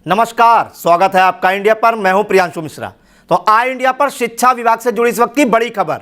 नमस्कार, स्वागत है आपका इंडिया पर। मैं हूं प्रियांशु मिश्रा। तो आई इंडिया पर शिक्षा विभाग से जुड़ी इस वक्त की बड़ी खबर।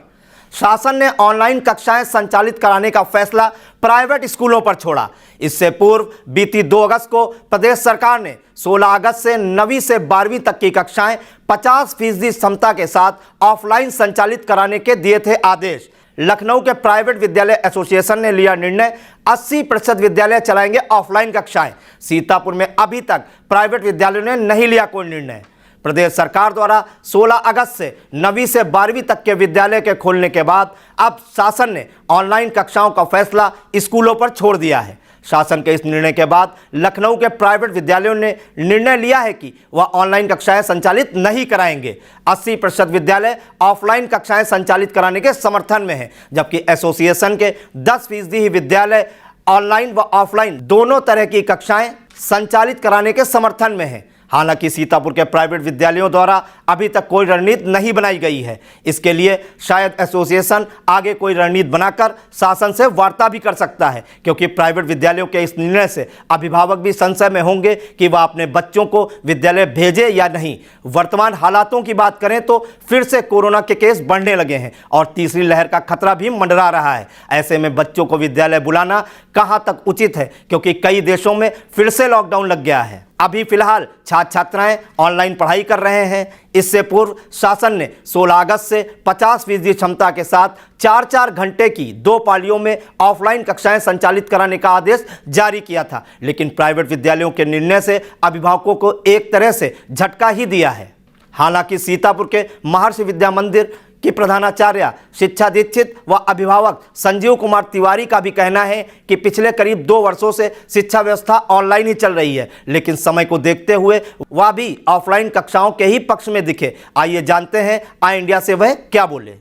शासन ने ऑनलाइन कक्षाएं संचालित कराने का फैसला प्राइवेट स्कूलों पर छोड़ा। इससे पूर्व बीती 2 अगस्त को प्रदेश सरकार ने 16 अगस्त से 9वीं से 12वीं तक की कक्षाएं 50% क्षमता के साथ ऑफलाइन संचालित कराने के दिए थे आदेश। लखनऊ के प्राइवेट विद्यालय एसोसिएशन ने लिया निर्णय, 80% विद्यालय चलाएंगे ऑफलाइन कक्षाएं। सीतापुर में अभी तक प्राइवेट विद्यालयों ने नहीं लिया कोई निर्णय। प्रदेश सरकार द्वारा 16 अगस्त से 9वीं से 12वीं तक के विद्यालय के खोलने के बाद अब शासन ने ऑनलाइन कक्षाओं का फैसला स्कूलों पर छोड़ दिया है। शासन के इस निर्णय के बाद लखनऊ के प्राइवेट विद्यालयों ने निर्णय लिया है कि वह ऑनलाइन कक्षाएं संचालित नहीं कराएंगे। 80% विद्यालय ऑफलाइन कक्षाएं संचालित कराने के समर्थन में हैं, जबकि एसोसिएशन के 10% ही विद्यालय ऑनलाइन व ऑफलाइन दोनों तरह की कक्षाएं संचालित कराने के समर्थन में हैं। हालांकि सीतापुर के प्राइवेट विद्यालयों द्वारा अभी तक कोई रणनीति नहीं बनाई गई है। इसके लिए शायद एसोसिएशन आगे कोई रणनीति बनाकर शासन से वार्ता भी कर सकता है, क्योंकि प्राइवेट विद्यालयों के इस निर्णय से अभिभावक भी संशय में होंगे कि वह अपने बच्चों को विद्यालय भेजे या नहीं। वर्तमान हालातों की बात करें तो फिर से कोरोना के केस बढ़ने लगे हैं और तीसरी लहर का खतरा भी मंडरा रहा है। ऐसे में बच्चों को विद्यालय बुलाना कहाँ तक उचित है, क्योंकि कई देशों में फिर से लॉकडाउन लग गया है। अभी फिलहाल छात्र छात्राएं ऑनलाइन पढ़ाई कर रहे हैं। इससे पूर्व शासन ने 16 अगस्त से 50% क्षमता के साथ 4-4 घंटे की 2 पालियों में ऑफलाइन कक्षाएं संचालित कराने का आदेश जारी किया था, लेकिन प्राइवेट विद्यालयों के निर्णय से अभिभावकों को एक तरह से झटका ही दिया है। हालांकि सीतापुर के महर्षि विद्या मंदिर की प्रधानाचार्य शिक्षा दीक्षित व अभिभावक संजीव कुमार तिवारी का भी कहना है कि पिछले करीब 2 वर्षों से शिक्षा व्यवस्था ऑनलाइन ही चल रही है, लेकिन समय को देखते हुए वह भी ऑफलाइन कक्षाओं के ही पक्ष में दिखे। आइए जानते हैं आई इंडिया से वह क्या बोले।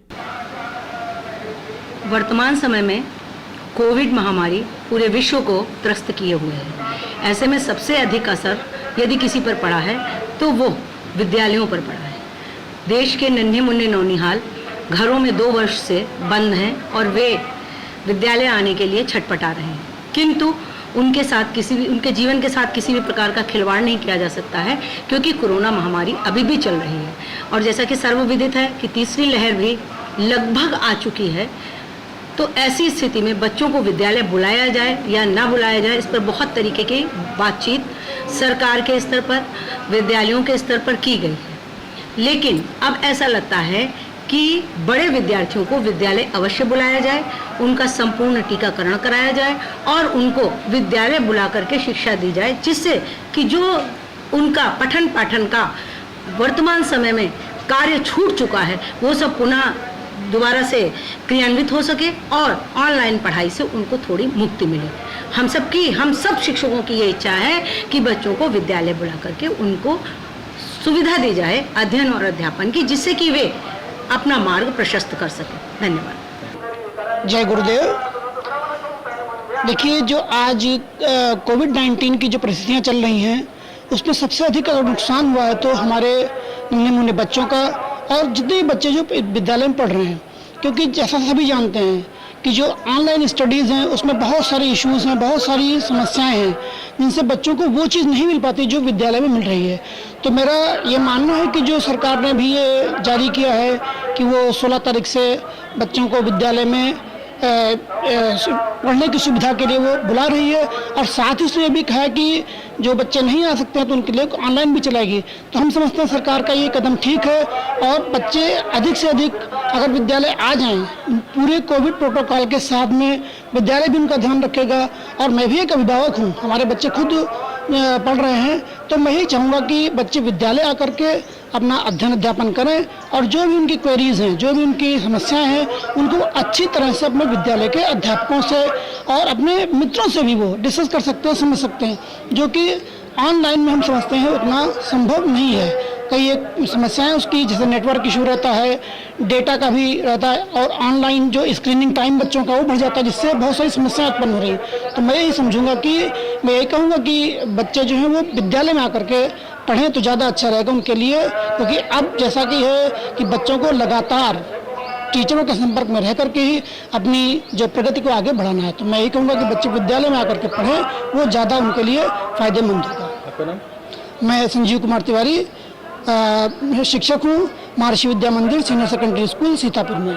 वर्तमान समय में कोविड महामारी पूरे विश्व को त्रस्त किए हुए है। ऐसे में सबसे अधिक असर यदि किसी पर पड़ा है तो वो विद्यालयों पर पड़ा है। देश के नन्हे मुन्ने नौनिहाल घरों में 2 वर्ष से बंद हैं और वे विद्यालय आने के लिए छटपटा रहे हैं, किंतु उनके जीवन के साथ किसी भी प्रकार का खिलवाड़ नहीं किया जा सकता है, क्योंकि कोरोना महामारी अभी भी चल रही है। और जैसा कि सर्वविदित है कि तीसरी लहर भी लगभग आ चुकी है। तो ऐसी स्थिति में बच्चों को विद्यालय बुलाया जाए या ना बुलाया जाए, इस पर बहुत तरीके की बातचीत सरकार के स्तर पर, विद्यालयों के स्तर पर की गई है। लेकिन अब ऐसा लगता है कि बड़े विद्यार्थियों को विद्यालय अवश्य बुलाया जाए, उनका संपूर्ण टीकाकरण कराया जाए और उनको विद्यालय बुला करके शिक्षा दी जाए, जिससे कि जो उनका पठन पाठन का वर्तमान समय में कार्य छूट चुका है वो सब पुनः दोबारा से क्रियान्वित हो सके और ऑनलाइन पढ़ाई से उनको थोड़ी मुक्ति मिले। हम सब शिक्षकों की ये इच्छा है कि बच्चों को विद्यालय बुला करके उनको सुविधा दी जाए अध्ययन और अध्यापन की, जिससे कि वे अपना मार्ग प्रशस्त कर सकें। धन्यवाद। जय गुरुदेव। देखिए, जो आज कोविड-19 की जो परिस्थितियां चल रही हैं, उसमें सबसे अधिक अगर नुकसान हुआ है तो हमारे नन्हे मुन्ने बच्चों का और जितने बच्चे जो विद्यालय में पढ़ रहे हैं, क्योंकि जैसा सभी जानते हैं कि जो ऑनलाइन स्टडीज़ हैं उसमें बहुत सारे इश्यूज़ हैं, बहुत सारी समस्याएं हैं, जिनसे बच्चों को वो चीज़ नहीं मिल पाती जो विद्यालय में मिल रही है। तो मेरा ये मानना है कि जो सरकार ने भी ये जारी किया है कि वो 16 तारीख से बच्चों को विद्यालय में पढ़ने की सुविधा के लिए वो बुला रही है, और साथ ही उसने ये भी कहा है कि जो बच्चे नहीं आ सकते हैं तो उनके लिए ऑनलाइन भी चलाएगी। तो हम समझते हैं सरकार का ये कदम ठीक है, और बच्चे अधिक से अधिक अगर विद्यालय आ जाएं, पूरे कोविड प्रोटोकॉल के साथ में विद्यालय भी उनका ध्यान रखेगा। और मैं भी एक अभिभावक हूँ, हमारे बच्चे खुद पढ़ रहे हैं, तो मैं ही चाहूँगा कि बच्चे विद्यालय आकर के अपना अध्ययन अध्यापन करें और जो भी उनकी क्वेरीज हैं, जो भी उनकी समस्याएं हैं, उनको अच्छी तरह से अपने विद्यालय के अध्यापकों से और अपने मित्रों से भी वो डिस्कस कर सकते हैं, समझ सकते हैं, जो कि ऑनलाइन में हम समझते हैं उतना संभव नहीं है। कई एक समस्याएं उसकी, जैसे नेटवर्क इशू रहता है, डेटा का भी रहता है, और ऑनलाइन जो स्क्रीनिंग टाइम बच्चों का वो बढ़ जाता है, जिससे बहुत सारी समस्याएं उत्पन्न हो रही हैं। तो मैं यही समझूंगा कि मैं यही कहूँगा कि बच्चे जो हैं वो विद्यालय में आकर के पढ़ें तो ज़्यादा अच्छा रहेगा उनके लिए, क्योंकि अब जैसा कि है कि बच्चों को लगातार टीचरों के संपर्क में रह करके ही अपनी जो प्रगति को आगे बढ़ाना है। तो मैं यही कहूँगा कि बच्चे विद्यालय में आकर के पढ़ें, वो ज़्यादा उनके लिए फ़ायदेमंद होगा। मैं संजीव कुमार तिवारी शिक्षक हूँ, महर्षि विद्या मंदिर सीनियर सेकेंडरी स्कूल सीतापुर में।